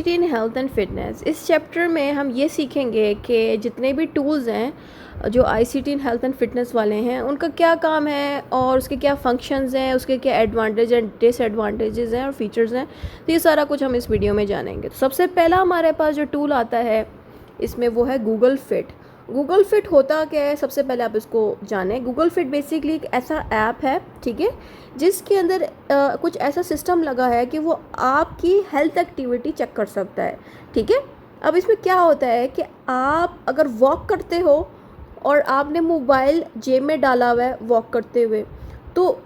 In health and fitness. इस chapter में हम ये सीखेंगे कि जितने भी टूल्स हैं जो ICT in health and fitness वाले हैं उनका क्या काम है और उसके क्या फंक्शंस हैं, उसके क्या एडवांटेज एंड डिसएडवांटेजेस हैं और फीचर्स हैं। तो ये सारा कुछ हम इस वीडियो में जानेंगे। तो सबसे पहला हमारे पास जो टूल आता है इसमें वो है गूगल फिट। गूगल फिट होता क्या है, सबसे पहले आप इसको जानें। गूगल फिट बेसिकली एक ऐसा ऐप है, ठीक है, जिसके अंदर कुछ ऐसा सिस्टम लगा है कि वो आपकी हेल्थ एक्टिविटी चेक कर सकता है, ठीक है। अब इसमें क्या होता है कि आप अगर वॉक करते हो और आपने मोबाइल जेब में डाला हुआ है वॉक करते हुए, तो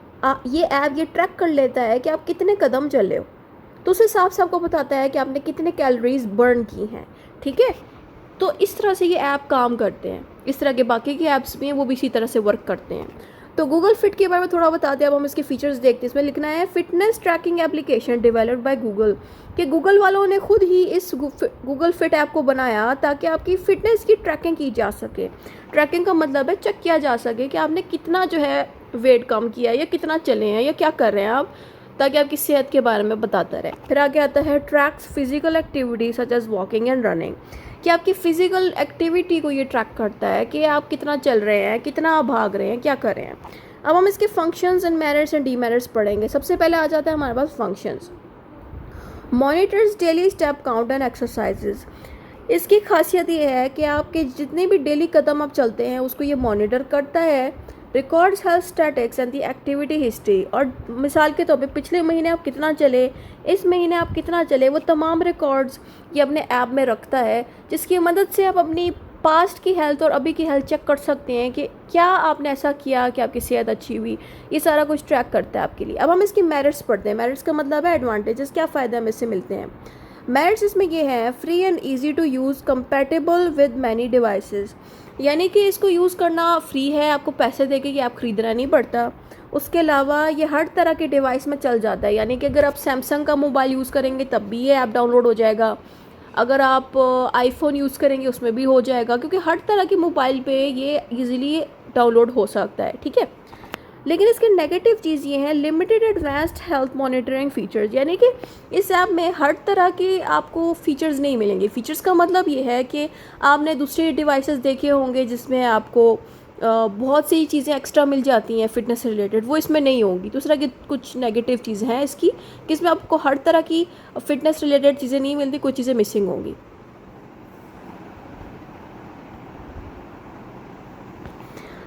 ये ऐप ये ट्रैक कर लेता है कि आप कितने कदम चले हो। तो उस हिसाब से आपको बताता है कि आपने कितने कैलोरीज बर्न की हैं, ठीक है। तो इस तरह से ये ऐप काम करते हैं। इस तरह के बाकी के ऐप्स भी हैं, वो भी इसी तरह से वर्क करते हैं। तो गूगल फिट के बारे में थोड़ा बता दें। अब हम इसके फीचर्स देखते हैं। इसमें लिखना है fitness tracking application developed by Google, कि गूगल वालों ने खुद ही इस गूगल फिट ऐप को बनाया ताकि आपकी फ़िटनेस की ट्रैकिंग की जा सके। ट्रैकिंग का मतलब है चेक किया जा सके कि आपने कितना जो है वेट कम किया या कितना चले हैं या क्या कर रहे हैं आप, ताकि आपकी सेहत के बारे में बताता रहे। फिर आगे आता है tracks physical activity such as walking and running, कि आपकी फ़िज़िकल एक्टिविटी को ये ट्रैक करता है कि आप कितना चल रहे हैं, कितना भाग रहे हैं, क्या कर रहे हैं। अब हम इसके functions and merits and demerits पढ़ेंगे। सबसे पहले आ जाता है हमारे पास functions. Monitors daily step count and exercises. इसकी खासियत ये है कि आपके जितने भी डेली कदम आप चलते हैं उसको ये मॉनिटर करता है। Records health statics and the activity history, और मिसाल के तौर पे पिछले महीने आप कितना चले, इस महीने आप कितना चले, वो तमाम रिकॉर्ड्स ये अपने ऐप में रखता है, जिसकी मदद से आप अपनी पास्ट की हेल्थ और अभी की हेल्थ चेक कर सकते हैं कि क्या आपने ऐसा किया कि आपकी सेहत अच्छी हुई। ये सारा कुछ ट्रैक करता है आपके लिए। अब हम इसकी मेरिट्स पढ़ते हैं। मेरिट्स का मतलब है एडवांटेजेस, क्या फ़ायदा हमें इससे मिलते हैं। मेरिट्स इसमें ये हैं free and easy to use compatible with many devices, यानी कि इसको यूज़ करना फ्री है, आपको पैसे देके कि आप ख़रीदना नहीं पड़ता। उसके अलावा ये हर तरह के डिवाइस में चल जाता है, यानी कि अगर आप सैमसंग का मोबाइल यूज़ करेंगे तब भी ये ऐप डाउनलोड हो जाएगा, अगर आप आईफोन यूज़ करेंगे उसमें भी हो जाएगा, क्योंकि हर तरह के मोबाइल पे ये इजीली डाउनलोड हो सकता है, ठीक है। लेकिन इसके नेगेटिव चीज़ ये है limited advanced health monitoring features, यानी कि इस ऐप में हर तरह के आपको फीचर्स नहीं मिलेंगे। फीचर्स का मतलब ये है कि आपने दूसरे डिवाइसेस देखे होंगे जिसमें आपको बहुत सी चीज़ें एक्स्ट्रा मिल जाती हैं फिटनेस से रिलेटेड, वो इसमें नहीं होंगी। दूसरा की कुछ नेगेटिव चीज़ें हैं इसकी कि इसमें आपको हर तरह की फिटनेस रिलेटेड चीज़ें नहीं मिलती, कुछ चीज़ें मिसिंग होंगी।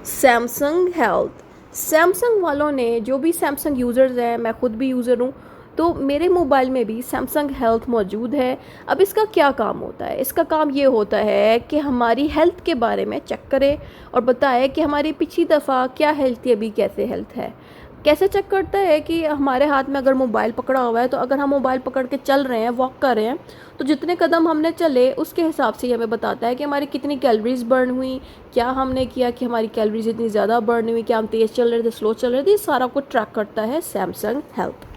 Samsung health. सैमसंग वालों ने, जो भी सैमसंग यूज़र्स हैं, मैं ख़ुद भी यूज़र हूँ, तो मेरे मोबाइल में भी सैमसंग हेल्थ मौजूद है। अब इसका क्या काम होता है? इसका काम ये होता है कि हमारी हेल्थ के बारे में चेक करे और बताए कि हमारी पिछली दफ़ा क्या हेल्थ थी, अभी कैसे हेल्थ है। कैसे चेक करता है कि हमारे हाथ में अगर मोबाइल पकड़ा हुआ है, तो अगर हम मोबाइल पकड़ के चल रहे हैं, वॉक कर रहे हैं, तो जितने कदम हमने चले उसके हिसाब से हमें बताता है कि हमारी कितनी कैलोरीज बर्न हुई, क्या हमने किया कि हमारी कैलोरीज इतनी ज़्यादा बर्न हुई, क्या हम तेज़ चल रहे थे, स्लो चल रहे थे। ये सारा कुछ ट्रैक करता है सैमसंग हेल्थ।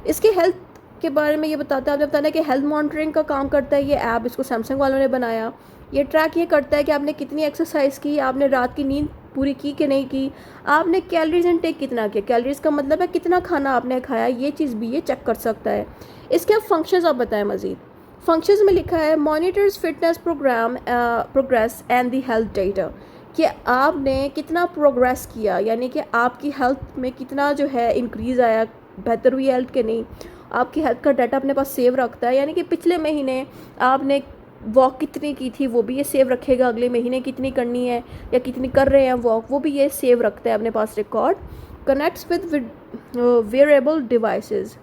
इसके हेल्थ के बारे में ये बताता है, आपने बताना है कि हेल्थ मॉनिटरिंग का काम करता है ये ऐप, इसको सैमसंग वालों ने बनाया। ये ट्रैक ये करता है कि आपने कितनी एक्सरसाइज की, आपने रात की नींद पूरी की कि नहीं की, आपने कैलोरीज इनटेक कितना किया। कैलोरीज का मतलब है कितना खाना आपने खाया, ये चीज़ भी ये चेक कर सकता है। इसके अब फंक्शंस आप बताएं मज़ीद। फंक्शंस में लिखा है monitors fitness progress and the health data, कि आपने कितना प्रोग्रेस किया, यानी कि आपकी हेल्थ में कितना जो है इंक्रीज़ आया, बेहतर हुई हेल्थ के नहीं। आपकी हेल्थ का डाटा अपने पास सेव रखता है, यानी कि पिछले महीने आपने वॉक कितनी की थी वो भी ये सेव रखेगा, अगले महीने कितनी करनी है या कितनी कर रहे हैं वॉक, वो भी ये सेव रखता है अपने पास record. Connects with wearable devices.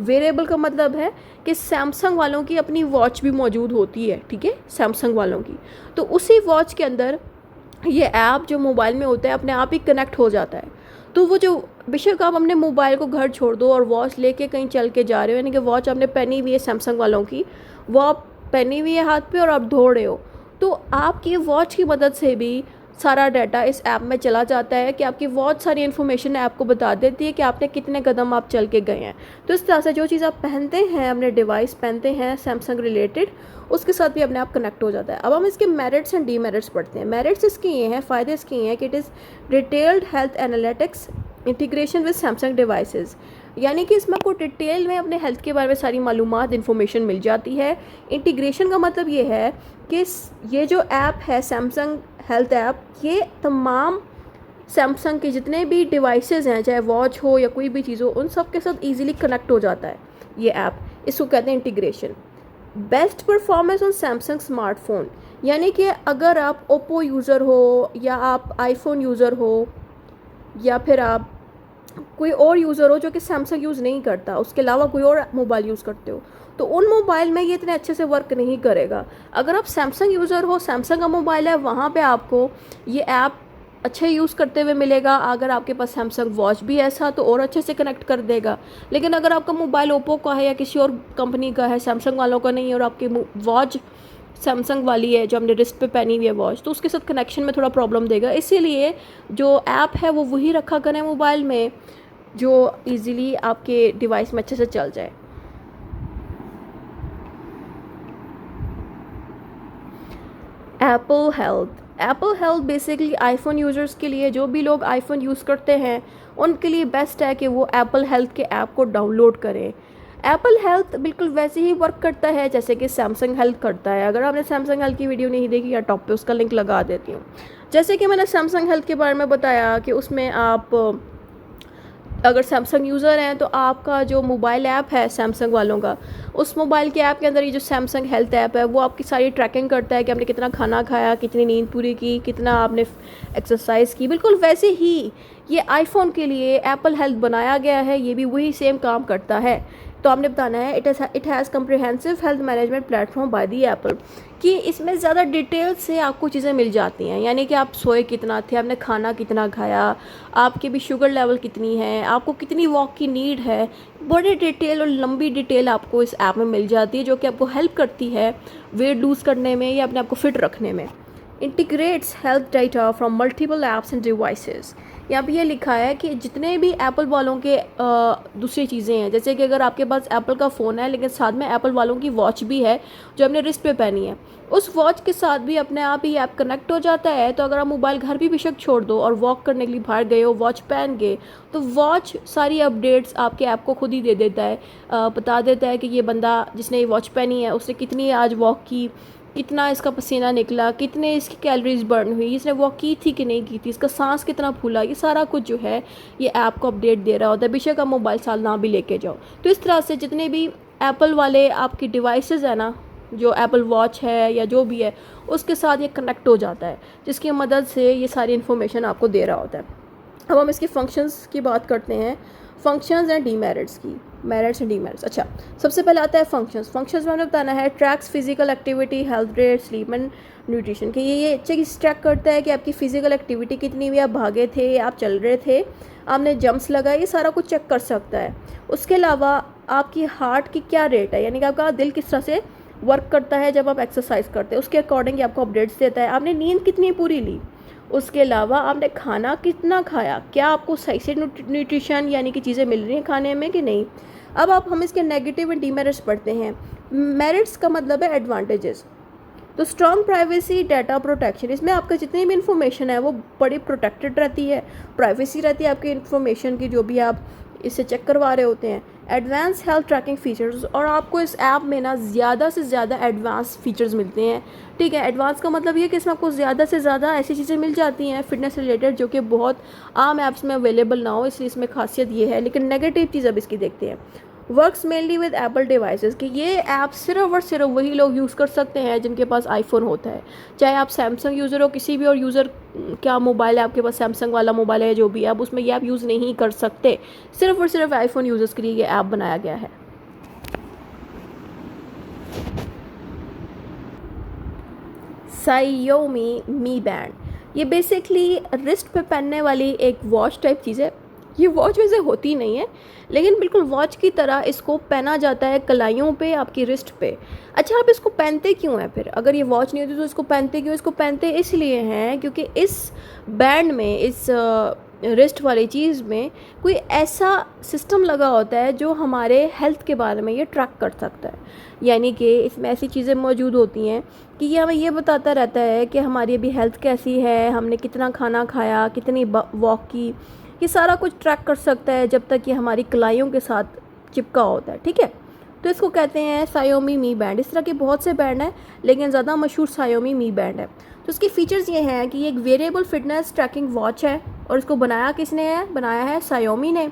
Wearable का मतलब है कि सैमसंग वालों की अपनी वॉच भी मौजूद होती है, ठीक है, सैमसंग वालों की। तो उसी वॉच के अंदर ये ऐप जो मोबाइल में होता है अपने आप ही कनेक्ट हो जाता है। तो वो जो बेशक आप अपने मोबाइल को घर छोड़ दो और वॉच लेके कहीं चल के जा रहे हो, यानी कि वॉच आपने पहनी हुई है सैमसंग वालों की, वो आप पहनी हुई है हाथ पे और आप दौड़ रहे हो, तो आपकी वॉच की मदद से भी सारा डाटा इस ऐप में चला जाता है कि आपकी वॉच सारी इन्फॉर्मेशन ऐप को बता देती है कि आपने कितने कदम आप चल के गए हैं। तो इस तरह से जो चीज़ आप पहनते हैं, अपने डिवाइस पहनते हैं सैमसंग रिलेटेड, उसके साथ भी अपने आप कनेक्ट हो जाता है। अब हम इसके मेरिट्स एंड डीमेरिट्स पढ़ते हैं। मेरिट्स इसके ये हैं, फ़ायदे इसके ये हैं कि it is detailed health analytics integration with Samsung devices. यानी कि इसमें आपको डिटेल में अपने हेल्थ के बारे में सारी मालूमात इन्फॉर्मेशन मिल जाती है। इंटीग्रेशन का मतलब ये है कि ये जो ऐप है सैमसंग हेल्थ ऐप, ये तमाम सैमसंग के जितने भी डिवाइसेस हैं, चाहे वॉच हो या कोई भी चीज़ हो, उन सब के साथ ईजिली कनेक्ट हो जाता है ये ऐप। इसको कहते हैं integration. Best performance on Samsung smartphone, यानी कि अगर आप ओप्पो यूज़र हो या आप आईफोन यूज़र हो या फिर आप कोई और यूज़र हो जो कि सैमसंग यूज़ नहीं करता, उसके अलावा कोई और मोबाइल यूज़ करते हो, तो उन मोबाइल में ये इतने अच्छे से वर्क नहीं करेगा। अगर आप सैमसंग यूज़र हो, सैमसंग का मोबाइल है, वहाँ पे आपको ये ऐप अच्छे यूज़ करते हुए मिलेगा। अगर आपके पास सैमसंग वॉच भी ऐसा तो और अच्छे से कनेक्ट कर देगा। लेकिन अगर आपका मोबाइल ओप्पो का है या किसी और कंपनी का है, सैमसंग वालों का नहीं है, और आपकी वॉच सैमसंग वाली है जो हमने रिस्ट पे पहनी हुई है वॉच, तो उसके साथ कनेक्शन में थोड़ा प्रॉब्लम देगा। इसीलिए जो ऐप है वो वही रखा करें मोबाइल में जो इजीली आपके डिवाइस में अच्छे से चल जाए। Apple health basically iPhone users के लिए, जो भी लोग आईफोन यूज़ करते हैं उनके लिए बेस्ट है कि वो एप्पल हेल्थ के ऐप को डाउनलोड करें। एप्पल हेल्थ बिल्कुल वैसे ही वर्क करता है जैसे कि सैमसंग हेल्थ करता है। अगर आपने सैमसंग हेल्थ की वीडियो नहीं देखी, या टॉप पे उसका लिंक लगा देती हूँ। जैसे कि मैंने सैमसंग हेल्थ के बारे में बताया कि उसमें आप अगर सैमसंग यूज़र हैं तो आपका जो मोबाइल ऐप है सैमसंग वालों का, उस मोबाइल के ऐप के अंदर ये जो सैमसंग हेल्थ ऐप है वो आपकी सारी ट्रैकिंग करता है कि आपने कितना खाना खाया, कितनी नींद पूरी की, कितना आपने एक्सरसाइज की। बिल्कुल वैसे ही ये आईफोन के लिए एप्पल हेल्थ बनाया गया है, ये भी वही सेम काम करता है। तो आपने बताना है it has comprehensive health management platform by the Apple, कि इसमें ज़्यादा डिटेल से आपको चीज़ें मिल जाती हैं। यानी कि आप सोए कितना थे, आपने खाना कितना खाया, आपकी भी शुगर लेवल कितनी है, आपको कितनी वॉक की नीड है, बड़े डिटेल और लंबी डिटेल आपको इस ऐप में मिल जाती है, जो कि आपको हेल्प करती है वेट लूज़ करने में या अपने आप को फिट रखने में। Integrates health data from multiple apps end devices. यहाँ पे ये लिखा है कि जितने भी एप्पल वालों के दूसरी चीज़ें हैं, जैसे कि अगर आपके पास एप्पल का फ़ोन है लेकिन साथ में एप्पल वालों की वॉच भी है जो हमने रिस्ट पे पहनी है, उस वॉच के साथ भी अपने आप ही ऐप कनेक्ट हो जाता है। तो अगर आप मोबाइल घर भी बेशक छोड़ दो और वॉक करने के लिए बाहर गए हो, वॉच पहन गए, तो वॉच सारी अपडेट्स आपके ऐप को खुद ही दे देता है, बता देता है कि ये बंदा जिसने ये वॉच पहनी है उसने कितनी आज वॉक की, कितना इसका पसीना निकला, कितने इसकी कैलोरीज बर्न हुई, इसने वॉक की थी कि नहीं की थी, इसका सांस कितना फूला, ये सारा कुछ जो है ये ऐप को अपडेट दे रहा होता है, बेशक आप मोबाइल साल ना भी लेके जाओ। तो इस तरह से जितने भी एप्पल वाले आपकी डिवाइसेस है ना, जो एप्पल वॉच है या जो भी है, उसके साथ ये कनेक्ट हो जाता है, जिसकी मदद से ये सारी इन्फॉर्मेशन आपको दे रहा होता है। अब हम इसके फंक्शंस की बात करते हैं, फंक्शंस एंड डीमेरिट्स की, मेरिट्स एंड डीमेरिट्स। अच्छा, सबसे पहले आता है फंक्शंस में हमें बताना है tracks physical activity, health rate, sleep and nutrition. कि ये चीज़ ट्रैक करता है कि आपकी फिजिकल एक्टिविटी कितनी हुई, आप भागे थे, आप चल रहे थे, आपने जंप्स लगाए, ये सारा कुछ चेक कर सकता है। उसके अलावा आपकी हार्ट की क्या रेट है, यानी कि आपका दिल किस तरह से वर्क करता है जब आप एक्सरसाइज करते हैं, उसके अकॉर्डिंग आपको अपडेट्स देता है। आपने नींद कितनी पूरी ली, उसके अलावा आपने खाना कितना खाया, क्या आपको सही से न्यूट्रिशन यानी कि चीज़ें मिल रही हैं खाने में कि नहीं। अब हम इसके नेगेटिव एंड डीमेरिट्स पढ़ते हैं। मेरिट्स का मतलब है एडवांटेजेस। तो स्ट्रॉन्ग प्राइवेसी, डाटा प्रोटेक्शन, इसमें आपका जितनी भी इन्फॉर्मेशन है वो बड़ी प्रोटेक्टेड रहती है, प्राइवेसी रहती है आपकी इन्फॉर्मेशन की जो भी आप इससे चेक करवा रहे होते हैं। एडवांस हेल्थ ट्रैकिंग फीचर्स, और आपको इस ऐप में ना ज़्यादा से ज़्यादा एडवांस फीचर्स मिलते हैं। ठीक है, एडवांस का मतलब ये कि इसमें आपको ज़्यादा से ज़्यादा ऐसी चीज़ें मिल जाती हैं फिटनेस रिलेटेड जो कि बहुत आम ऐप्स में अवेलेबल ना हो, इसलिए इसमें खासियत ये है। लेकिन नेगेटिव चीज़ अब इसकी देखते हैं। Works mainly with Apple devices, कि ये ऐप सिर्फ और सिर्फ वही लोग यूज़ कर सकते हैं जिनके पास आईफोन होता है। चाहे आप सैमसंग यूज़र हो, किसी भी और यूज़र क्या मोबाइल है आपके पास, सैमसंग वाला मोबाइल है जो भी है, आप उसमें ये ऐप यूज़ नहीं कर सकते। सिर्फ और सिर्फ आईफोन यूज़र्स के लिए ये ऐप बनाया गया है। Xiaomi Mi Band, ये बेसिकली रिस्ट पे पहनने वाली एक वॉच टाइप चीज़ है। ये वॉच वैसे होती नहीं है, लेकिन बिल्कुल वॉच की तरह इसको पहना जाता है कलाइयों पे, आपकी रिस्ट पे। अच्छा, आप इसको पहनते क्यों हैं फिर? अगर ये वॉच नहीं होती तो इसको पहनते क्यों? इसको पहनते इसलिए हैं क्योंकि इस बैंड में, इस रिस्ट वाली चीज़ में कोई ऐसा सिस्टम लगा होता है जो हमारे हेल्थ के बारे में ये ट्रैक कर सकता है। यानी कि इसमें ऐसी चीज़ें मौजूद होती हैं कि ये हमें ये बताता रहता है कि हमारी अभी हेल्थ कैसी है, हमने कितना खाना खाया, कितनी वॉक की, ये सारा कुछ ट्रैक कर सकता है जब तक ये हमारी कलाइयों के साथ चिपका होता है, ठीक है। तो इसको कहते हैं Xiaomi Mi Band। इस तरह के बहुत से बैंड हैं, लेकिन ज़्यादा मशहूर Xiaomi Mi Band है। तो इसके फीचर्स ये हैं कि ये एक वेरिएबल फिटनेस ट्रैकिंग वॉच है, और इसको बनाया किसने है? बनाया है Xiaomi ने।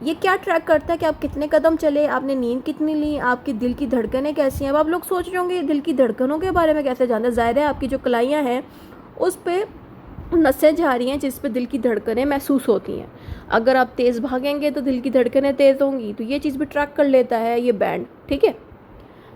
ये क्या ट्रैक करता है कि आप कितने कदम चले, आपने नींद कितनी ली, आपकी दिल की धड़कनें कैसी हैं। अब आप लोग सोच रहे होंगे दिल की धड़कनों के बारे में कैसे जानते हैं? ज़ाहिर है आपकी जो कलाइयाँ हैं उस पर नसें जा रही हैं जिस पे दिल की धड़कनें महसूस होती हैं। अगर आप तेज़ भागेंगे तो दिल की धड़कनें तेज़ होंगी, तो ये चीज़ भी ट्रैक कर लेता है ये बैंड, ठीक है।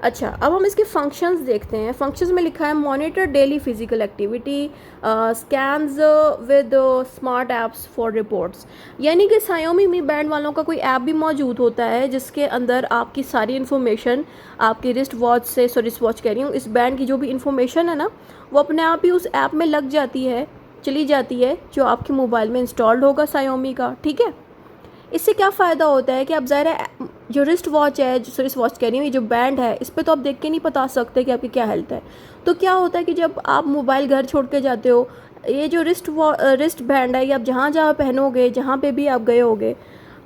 अच्छा, अब हम इसके फंक्शंस देखते हैं। फंक्शंस में लिखा है monitor daily physical activity, scans with smart apps for reports. यानी कि Xiaomi Mi Band वालों का कोई ऐप भी मौजूद होता है जिसके अंदर आपकी सारी इन्फॉर्मेशन आपकी रिस्ट वॉच से, सॉरी रिस्ट वॉच कह रही हूँ, इस बैंड की जो भी इन्फॉर्मेशन है ना, वो अपने आप ही उस ऐप में लग जाती है, चली जाती है, जो आपके मोबाइल में इंस्टॉल्ड होगा Xiaomi का, ठीक है। इससे क्या फ़ायदा होता है कि आप ज़ाहिर है जो रिस्ट वॉच है, जो रिस्ट वॉच कह रही हूँ, ये जो बैंड है, इस पे तो आप देख के नहीं बता सकते कि आपकी क्या हेल्थ है। तो क्या होता है कि जब आप मोबाइल घर छोड़ के जाते हो, ये जो रिस्ट बैंड है, ये आप जहाँ जहाँ पहनोगे, जहाँ पे भी आप गए होगे,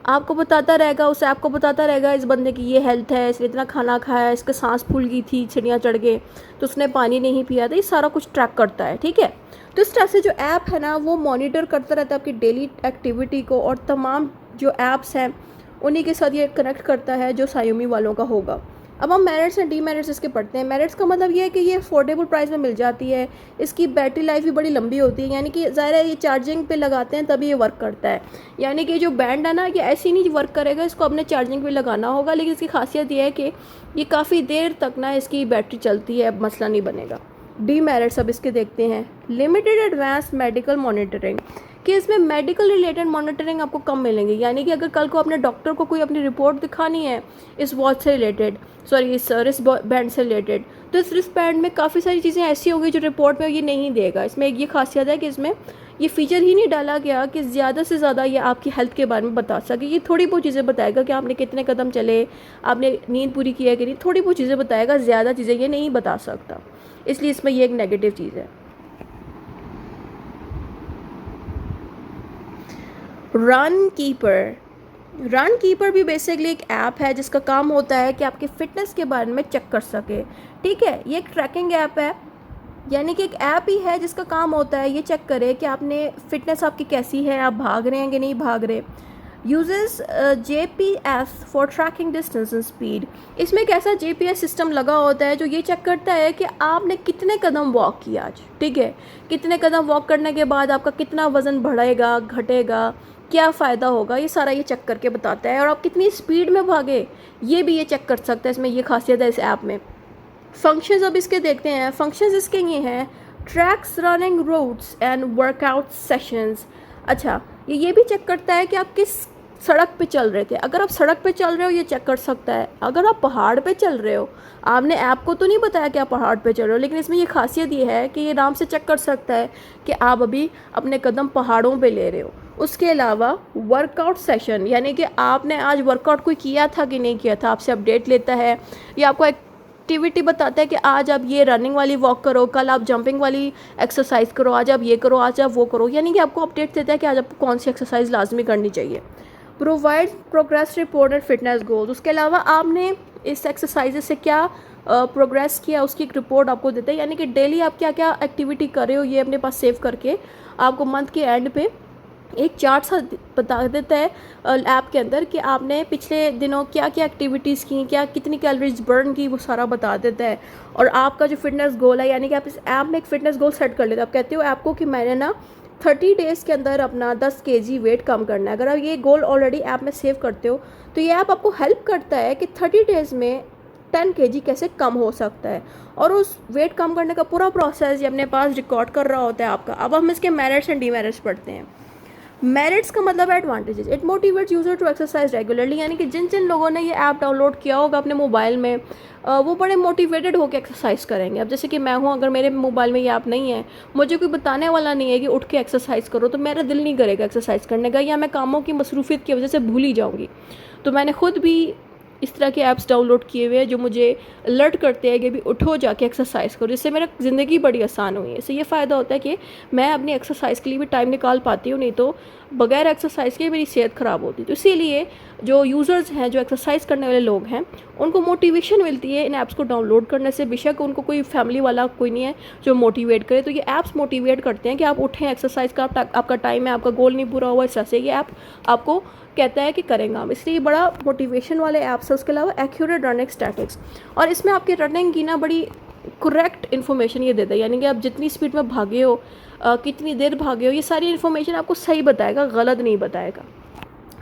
आपको बताता रहेगा, उस ऐप को बताता रहेगा इस बंदे की ये हेल्थ है, इसने इतना खाना खाया, इसके सांस फूल गई थी चिड़ियाँ चढ़ के, तो उसने पानी नहीं पिया था। ये सारा कुछ ट्रैक करता है, ठीक है। तो इस तरह से जो ऐप है ना, वो मॉनिटर करता रहता है आपकी डेली एक्टिविटी को, और तमाम जो ऐप्स हैं उन्हीं के साथ ये कनेक्ट करता है जो Xiaomi वालों का होगा। अब हम मेरिट्स एंड डीमेरिट्स इसके पढ़ते हैं। मेरिट्स का मतलब ये है कि ये अफोर्डेबल प्राइस में मिल जाती है, इसकी बैटरी लाइफ भी बड़ी लंबी होती है, यानी कि ज़ाहिर है ये चार्जिंग पे लगाते हैं तभी ये वर्क करता है। यानी कि जो बैंड है ना, ये ऐसे ही नहीं वर्क करेगा, इसको अपने चार्जिंग पे लगाना होगा, लेकिन इसकी खासियत ये है कि ये काफ़ी देर तक ना इसकी बैटरी चलती है, मसला नहीं बनेगा। डीमेरिट्स अब इसके देखते हैं। लिमिटेड एडवांस मेडिकल मॉनिटरिंग, कि इसमें मेडिकल रिलेटेड मॉनिटरिंग आपको कम मिलेंगे। यानी कि अगर कल को अपने डॉक्टर को कोई अपनी रिपोर्ट दिखानी है इस वॉच से रिलेटेड, सॉरी इस रिस्ट बैंड से रिलेटेड, तो इस रिस्ट बैंड में काफ़ी सारी चीज़ें ऐसी होंगी जो रिपोर्ट में ये नहीं देगा। इसमें एक ये खासियत है कि इसमें ये फीचर ही नहीं डाला गया कि ज़्यादा से ज़्यादा ये आपकी हेल्थ के बारे में बता सके। ये थोड़ी बहुत चीज़ें बताएगा कि आपने कितने कदम चले, आपने नींद पूरी की है कि नहीं, थोड़ी बहुत चीज़ें बताएगा, ज़्यादा चीज़ें ये नहीं बता सकता, इसलिए इसमें ये एक नेगेटिव चीज़ है। रन कीपर भी बेसिकली एक ऐप है जिसका काम होता है कि आपके फ़िटनेस के बारे में चेक कर सके, ठीक है। ये एक ट्रैकिंग ऐप है, यानी कि एक ऐप ही है जिसका काम होता है ये चेक करे कि आपने फ़िटनेस आपकी कैसी है, आप भाग रहे हैं कि नहीं भाग रहे। Uses GPS for tracking distance and speed. इसमें एक ऐसा GPS सिस्टम लगा होता है जो ये चेक करता है कि आपने कितने कदम वॉक किया आज, ठीक है। कितने कदम वॉक करने के बाद आपका कितना वज़न बढ़ेगा, घटेगा, क्या फ़ायदा होगा, ये सारा ये चेक करके बताता है। और आप कितनी स्पीड में भागे ये भी ये चेक कर सकता है, इसमें ये खासियत है इस ऐप में। फंक्शंस अब इसके देखते हैं। फंक्शंस इसके ये हैं, tracks running routes and workout sessions. अच्छा, ये भी चेक करता है कि आप किस सड़क पे चल रहे थे। अगर आप सड़क पे चल रहे हो ये चेक कर सकता है। अगर आप पहाड़ पे चल रहे हो, आपने ऐप को तो नहीं बताया कि आप पहाड़ पे चल रहे हो, लेकिन इसमें ये खासियत ये है कि ये आराम से चेक कर सकता है कि आप अभी अपने कदम पहाड़ों पे ले रहे हो। उसके अलावा वर्कआउट सेशन, यानी कि आपने आज वर्कआउट कोई किया था कि नहीं किया था, आपसे अपडेट लेता है। ये आपको एक्टिविटी बताता है कि आज आप ये रनिंग वाली वॉक करो, कल आप जंपिंग वाली एक्सरसाइज करो, आज आप ये करो, आज आप वो करो। यानी कि आपको अपडेट देता है कि आज आपको कौन सी एक्सरसाइज लाजमी करनी चाहिए। Provide progress report and fitness goals. उसके अलावा आपने इस एक्सरसाइज से क्या प्रोग्रेस किया उसकी एक रिपोर्ट आपको देता है, यानी कि डेली आप क्या क्या एक्टिविटी कर रहे हो ये अपने पास सेव करके आपको मंथ के एंड पे एक चार्ट सा बता देता है ऐप के अंदर कि आपने पिछले दिनों क्या क्या एक्टिविटीज़ की, क्या कितनी कैलोरीज बर्न की, वो सारा बता देता है। और आपका जो फिटनेस गोल है, यानी कि आप इस ऐप में एक फ़िटनेस गोल सेट कर लेते हो। आप कहते हो ऐप को कि मैंने ना 30 डेज़ के अंदर अपना 10 kg वेट कम करना है। अगर आप ये गोल ऑलरेडी ऐप में सेव करते हो तो ये ऐप आपको हेल्प करता है कि 30 डेज़ में 10 kg कैसे कम हो सकता है, और उस वेट कम करने का पूरा प्रोसेस ये अपने पास रिकॉर्ड कर रहा होता है आपका। अब हम इसके मेरिट्स एंड डीमेरिट्स पढ़ते हैं। मेरिट्स का मतलब है advantages. It motivates user to exercise regularly, यानी कि जिन जिन लोगों ने ये ऐप डाउनलोड किया होगा अपने मोबाइल में, वो बड़े मोटिवेटेड होकर एक्सरसाइज करेंगे। अब जैसे कि मैं हूँ, अगर मेरे मोबाइल में ये ऐप नहीं है, मुझे कोई बताने वाला नहीं है कि उठ के एक्सरसाइज करो, तो मेरा दिल नहीं करेगा एक्सरसाइज करने का, या मैं कामों की मसरूफियत की वजह से भूल ही जाऊँगी। तो मैंने खुद भी इस तरह के ऐप्स डाउनलोड किए हुए हैं जो मुझे अलर्ट करते हैं कि भी उठो जाके एक्सरसाइज करो, जिससे मेरा ज़िंदगी बड़ी आसान हुई है। इससे ये फ़ायदा होता है कि मैं अपनी एक्सरसाइज के लिए भी टाइम निकाल पाती हूँ, नहीं तो बगैर एक्सरसाइज के मेरी सेहत ख़राब होती। तो इसीलिए जो यूज़र्स हैं, जो एक्सरसाइज करने वाले लोग हैं, उनको मोटिवेशन मिलती है इन ऐप्स को डाउनलोड करने से। बेशक उनको कोई फैमिली वाला कोई नहीं है जो मोटिवेट करे, तो ये ऐप्स मोटिवेट करते हैं कि आप उठें, एक्सरसाइज का आपका टाइम है, आपका गोल नहीं पूरा हुआ, इस तरह से ये ऐप आपको कहता है कि करेंगे हम, इसलिए बड़ा मोटिवेशन वाले ऐप्स है। उसके अलावा एक्यूरेट रनिंग स्टैटिक्स, और इसमें आपकी रनिंग की ना बड़ी करेक्ट इन्फॉर्मेशन ये देता है, यानी कि आप जितनी स्पीड में भागे हो, कितनी देर भागे हो, ये सारी इन्फॉर्मेशन आपको सही बताएगा, गलत नहीं बताएगा।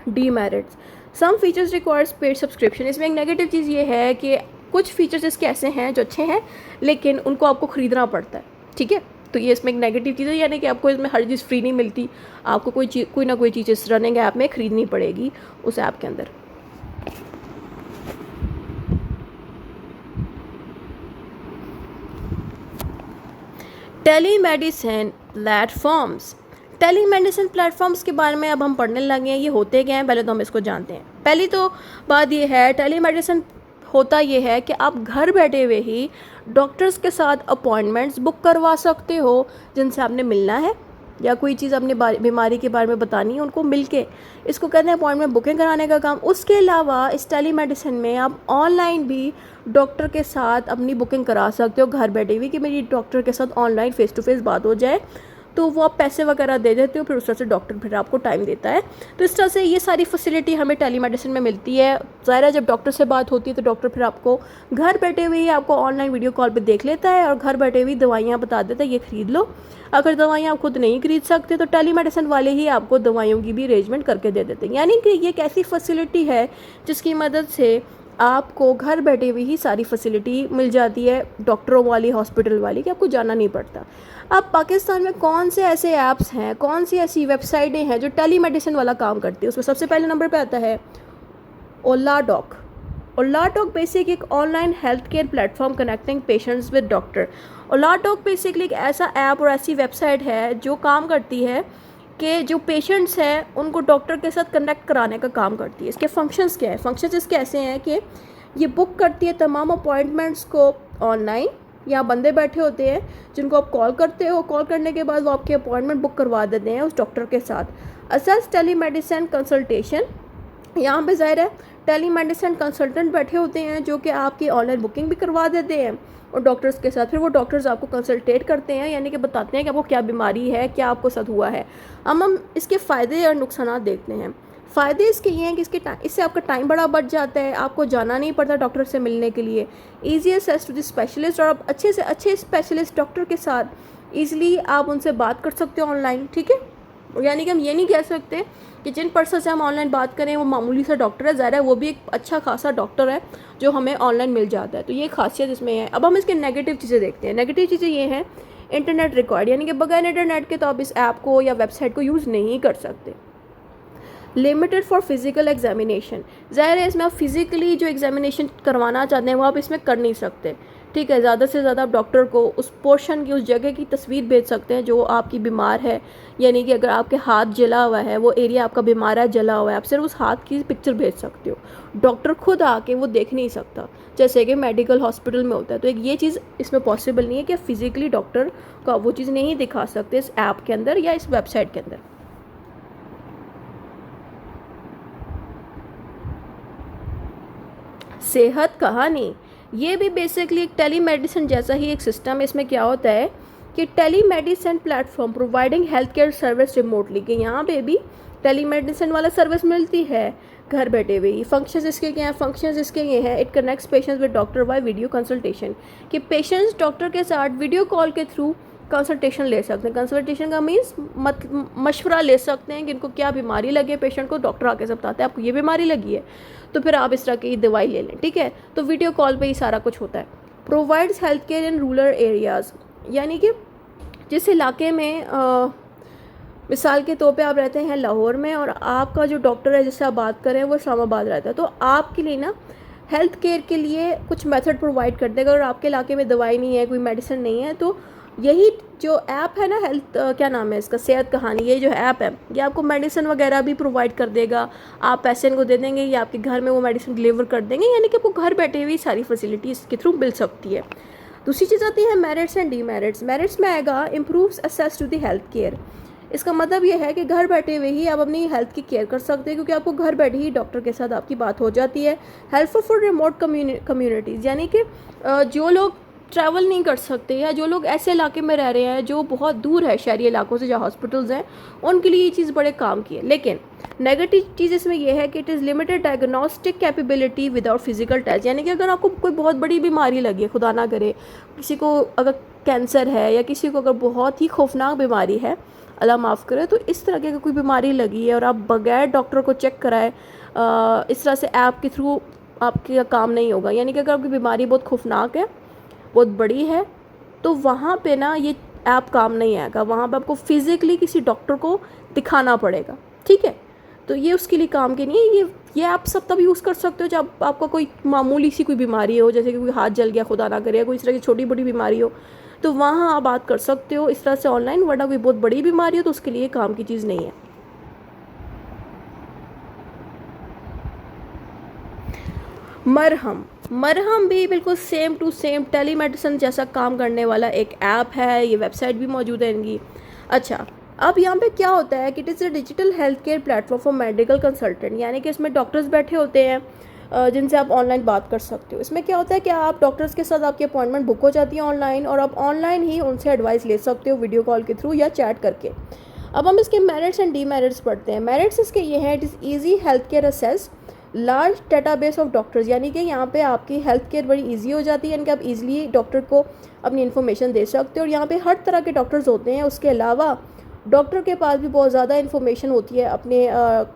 Demerits, some features requires paid subscription. इसमें एक नेगेटिव चीज़ ये है कि कुछ फीचर्स इसके ऐसे हैं जो अच्छे हैं लेकिन उनको आपको ख़रीदना पड़ता है, ठीक है। तो ये इसमें एक नेगेटिव चीज़ है, यानी कि आपको इसमें हर चीज़ फ्री नहीं मिलती, आपको कोई ना कोई चीज़ इस रनिंग ऐप में ख़रीदनी पड़ेगी उस ऐप के अंदर। टेलीमेडिसिन प्लेटफॉर्म्स, टेलीमेडिसिन प्लेटफॉर्म्स के बारे में अब हम पढ़ने लगे हैं। ये होते क्या हैं, पहले तो हम इसको जानते हैं। पहली तो बात ये है, टेलीमेडिसिन होता ये है कि आप घर बैठे हुए ही डॉक्टर्स के साथ अपॉइंटमेंट्स बुक करवा सकते हो, जिनसे आपने मिलना है या कोई चीज़ अपनी बीमारी के बारे में बतानी है, उनको मिलके, इसको कहते हैं अपॉइंटमेंट बुकिंग कराने का काम। उसके अलावा इस टेलीमेडिसिन में आप ऑनलाइन भी डॉक्टर के साथ अपनी बुकिंग करा सकते हो घर बैठे हुए, कि मेरी डॉक्टर के साथ ऑनलाइन फेस टू फेस बात हो जाए, तो वो आप पैसे वगैरह दे देते हो, फिर उस तरह से डॉक्टर फिर आपको टाइम देता है। तो इस तरह से ये सारी फैसिलिटी हमें टेलीमेडिसिन में मिलती है। ज़ाहिर है जब डॉक्टर से बात होती है तो डॉक्टर फिर आपको घर बैठे हुए ही आपको ऑनलाइन वीडियो कॉल पे देख लेता है और घर बैठे हुए दवाइयाँ बता देता है, ये ख़रीद लो। अगर दवाइयाँ आप खुद नहीं खरीद सकते तो टेलीमेडिसिन वाले ही आपको दवाइयों की भी अरेंजमेंट करके दे देते हैं। यानी कि ये एक ऐसी फैसिलिटी है जिसकी मदद से आपको घर बैठे हुए ही सारी फैसिलिटी मिल जाती है, डॉक्टरों वाली, हॉस्पिटल वाली, कि आपको जाना नहीं पड़ता। अब पाकिस्तान में कौन से ऐसे ऐप्स हैं, कौन सी ऐसी वेबसाइटें हैं जो टेलीमेडिसिन वाला काम करती है, उसमें सबसे पहले नंबर पे आता है Ola doc. Ola doc basic एक online health care platform connecting patients with doctor. Ola doc basically एक ऐसा ऐप और ऐसी वेबसाइट है जो काम करती है कि जो पेशेंट्स हैं उनको डॉक्टर के साथ कनेक्ट कराने का काम करती है। इसके फंक्शंस क्या है, फंक्शंस इसके ऐसे हैं कि ये बुक करती है तमाम अपॉइंटमेंट्स को ऑनलाइन। यहाँ बंदे बैठे होते हैं जिनको आप कॉल करते हो, कॉल करने के बाद वो आपके अपॉइंटमेंट बुक करवा देते हैं उस डॉक्टर के साथ। असेस टेलीमेडिसिन कंसल्टेशन, यहाँ पे ज़ाहिर है टेलीमेडिसिन कंसल्टेंट बैठे होते हैं जो कि आपकी ऑनलाइन बुकिंग भी करवा देते हैं और डॉक्टर्स के साथ, फिर वो डॉक्टर्स आपको कंसल्टेट करते हैं, यानी कि बताते हैं कि आपको क्या बीमारी है, क्या आपको साथ हुआ है। अब हम इसके फ़ायदे और नुकसान देखते हैं। फ़ायदे इसके ये हैं कि इससे आपका टाइम बड़ा बच जाता है, आपको जाना नहीं पड़ता डॉक्टर से मिलने के लिए। Easy access to the specialist, और आप अच्छे से अच्छे स्पेशलिस्ट डॉक्टर के साथ ईजिली आप उनसे बात कर सकते हो ऑनलाइन, ठीक है। यानी कि हम ये नहीं कह सकते कि जिन पर्सन से हम ऑनलाइन बात करें वो मामूली सा डॉक्टर है, ज़ाहिर है वो भी एक अच्छा खासा डॉक्टर है जो हमें ऑनलाइन मिल जाता है। तो ये खासियत इसमें है। अब हम इसके नेगेटिव चीज़ें देखते हैं। नेगेटिव चीज़ें ये हैं, इंटरनेट रिक्वायर्ड, यानी कि बगैर इंटरनेट के तो आप इस ऐप को या वेबसाइट को यूज़ नहीं कर सकते। लिमिटेड फॉर फिजिकल एग्जामिनेशन, ज़ाहिर है इसमें आप फिज़िकली जो एग्जामिनेशन करवाना चाहते हैं वो आप इसमें कर नहीं सकते, ठीक है। ज़्यादा से ज़्यादा आप डॉक्टर को उस पोर्शन की, उस जगह की तस्वीर भेज सकते हैं जो आपकी बीमार है, यानी कि अगर आपके हाथ जला हुआ है, वो एरिया आपका बीमार है, जला हुआ है, आप सिर्फ उस हाथ की पिक्चर भेज सकते हो। डॉक्टर खुद आके वो देख नहीं सकता, जैसे कि मेडिकल हॉस्पिटल में होता है। तो एक ये चीज़ इसमें पॉसिबल नहीं है कि फिज़िकली डॉक्टर को वो चीज़ नहीं दिखा सकते इस ऐप के अंदर या इस वेबसाइट के अंदर। सेहत कहानी, ये भी बेसिकली एक टेलीमेडिसिन जैसा ही एक सिस्टम है। इसमें क्या होता है कि telemedicine platform providing health care service remotely, कि यहाँ पे भी टेलीमेडिसिन वाला सर्विस मिलती है घर बैठे हुए। फंक्शंस इसके क्या हैं, फंक्शंस इसके ये हैं, it connects patients with doctor by video consultation, कि पेशेंट्स डॉक्टर के साथ वीडियो कॉल के थ्रू कंसल्टेशन ले सकते हैं। कंसल्टेशन का मीन्स मशवरा ले सकते हैं कि इनको क्या बीमारी लगे, पेशेंट को डॉक्टर आके सब बताते हैं आपको ये बीमारी लगी है तो फिर आप इस तरह की दवाई ले लें, ठीक है। तो वीडियो कॉल पे ही सारा कुछ होता है। Provides health care in rural areas, यानी कि जिस इलाके में मिसाल के तौर पे आप रहते हैं लाहौर में और आपका जो डॉक्टर है जिससे आप बात करें वो इस्लामाबाद रहता है, तो आपके लिए ना हेल्थ केयर के लिए कुछ मेथड प्रोवाइड करते हैं। अगर आपके इलाके में दवाई नहीं है, कोई मेडिसिन नहीं है, तो यही जो ऐप है ना हेल्थ क्या नाम है इसका, सेहत कहानी, ये जो ऐप है ये आपको मेडिसिन वगैरह भी प्रोवाइड कर देगा। आप पैसे इनको दे देंगे, ये आपके घर में वो मेडिसिन डिलीवर कर देंगे, यानी कि आपको घर बैठे हुई सारी फैसिलिटी इसके थ्रू मिल सकती है। दूसरी चीज़ आती है मेरिट्स एंड डीमेरिट्स। मेरिट्स में आएगा improves access to the health care. इसका मतलब ये है कि घर बैठे हुए ही आप अपनी हेल्थ की केयर कर सकते हैं, क्योंकि आपको घर बैठे ही डॉक्टर के साथ आपकी बात हो जाती है। हेल्पफुल फॉर रिमोट कम्युनिटीज़, यानी कि जो लोग ट्रैवल नहीं कर सकते या जो लोग ऐसे इलाके में रह रहे हैं जो बहुत दूर है शहरी इलाकों से जहाँ हॉस्पिटल्स हैं, उनके लिए ये चीज़ बड़े काम की है। लेकिन नेगेटिव चीज़ इसमें यह है कि it is limited diagnostic capability without physical test, यानी कि अगर आपको कोई बहुत बड़ी बीमारी लगी है, खुदा ना करे किसी को अगर कैंसर है या किसी को अगर बहुत ही खौफनाक बीमारी है, अल्लाह माफ़ करे, तो इस तरह की अगर कोई बीमारी लगी है और आप बगैर डॉक्टर को चेक कराए इस तरह से ऐप के थ्रू आपका काम नहीं होगा। यानी कि अगर आपकी बीमारी बहुत खौफनाक है, बहुत बड़ी है, तो वहाँ पे ना ये ऐप काम नहीं आएगा, वहाँ पे आपको फिज़िकली किसी डॉक्टर को दिखाना पड़ेगा, ठीक है। तो ये उसके लिए काम के नहीं है। ये आप सब तब यूज़ कर सकते हो जब आपका कोई मामूली सी कोई बीमारी हो, जैसे कि कोई हाथ जल गया खुदा ना करे, कोई इस तरह की छोटी बड़ी बीमारी हो, तो वहाँ आप बात कर सकते हो इस तरह से ऑनलाइन। वरना कोई बहुत बड़ी बीमारी हो तो उसके लिए काम की चीज़ नहीं है। मरहम भी बिल्कुल सेम टू सेम टेलीमेडिसिन जैसा काम करने वाला एक ऐप है। ये वेबसाइट भी मौजूद है इनकी। अच्छा, अब यहाँ पे क्या होता है कि it is a digital health care platform for medical consultant, यानी कि इसमें डॉक्टर्स बैठे होते हैं जिनसे आप ऑनलाइन बात कर सकते हो। इसमें क्या होता है कि आप डॉक्टर्स के साथ आपकी अपॉइंटमेंट बुक हो जाती है ऑनलाइन, और आप ऑनलाइन ही उनसे एडवाइस ले सकते हो वीडियो कॉल के थ्रू या चैट करके। अब हम इसके मेरिट्स एंड डीमेरिट्स पढ़ते हैं। मेरिट्स इसके ये हैं, it is easy health care assess, large database of doctors, यानी कि यहाँ पे आपकी हेल्थ केयर बड़ी इजी हो जाती है, यानी कि आप इजीली डॉक्टर को अपनी इन्फॉर्मेशन दे सकते हो। और यहाँ पे हर तरह के डॉक्टर्स होते हैं। उसके अलावा डॉक्टर के पास भी बहुत ज़्यादा इन्फॉर्मेशन होती है अपने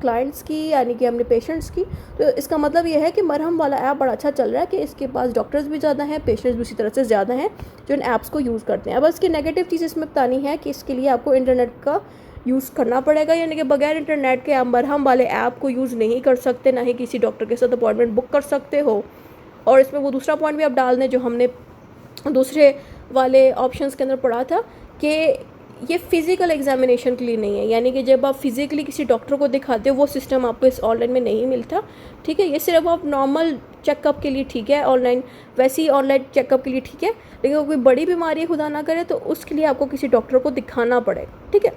क्लाइंट्स की, यानी कि अपने पेशेंट्स की। तो इसका मतलब ये है कि मरहम वाला ऐप बड़ा अच्छा चल रहा है कि इसके पास डॉक्टर्स भी ज़्यादा हैं, पेशेंट्स भी उसी तरह से ज़्यादा हैं जो इन ऐप्स को यूज़ करते हैं। अब इसकी नेगेटिव चीज़ इसमें बतानी है कि इसके लिए आपको इंटरनेट का यूज़ करना पड़ेगा, यानी कि बगैर इंटरनेट के आप मरहम वाले ऐप को यूज़ नहीं कर सकते, ना ही किसी डॉक्टर के साथ अपॉइंटमेंट बुक कर सकते हो। और इसमें वो दूसरा पॉइंट भी आप डाल दें जो हमने दूसरे वाले ऑप्शंस के अंदर पढ़ा था कि ये फिज़िकल एग्जामिनेशन के लिए नहीं है, यानी कि जब आप फिज़िकली किसी डॉक्टर को दिखाते हो वो सिस्टम आपको इस ऑनलाइन में नहीं मिलता, ठीक है। ये सिर्फ आप नॉर्मल चेकअप के लिए ठीक है ऑनलाइन, वैसे ही ऑनलाइन चेकअप के लिए ठीक है, लेकिन कोई बड़ी बीमारी है खुदा ना करे तो उसके लिए आपको किसी डॉक्टर को दिखाना पड़ेगा, ठीक है।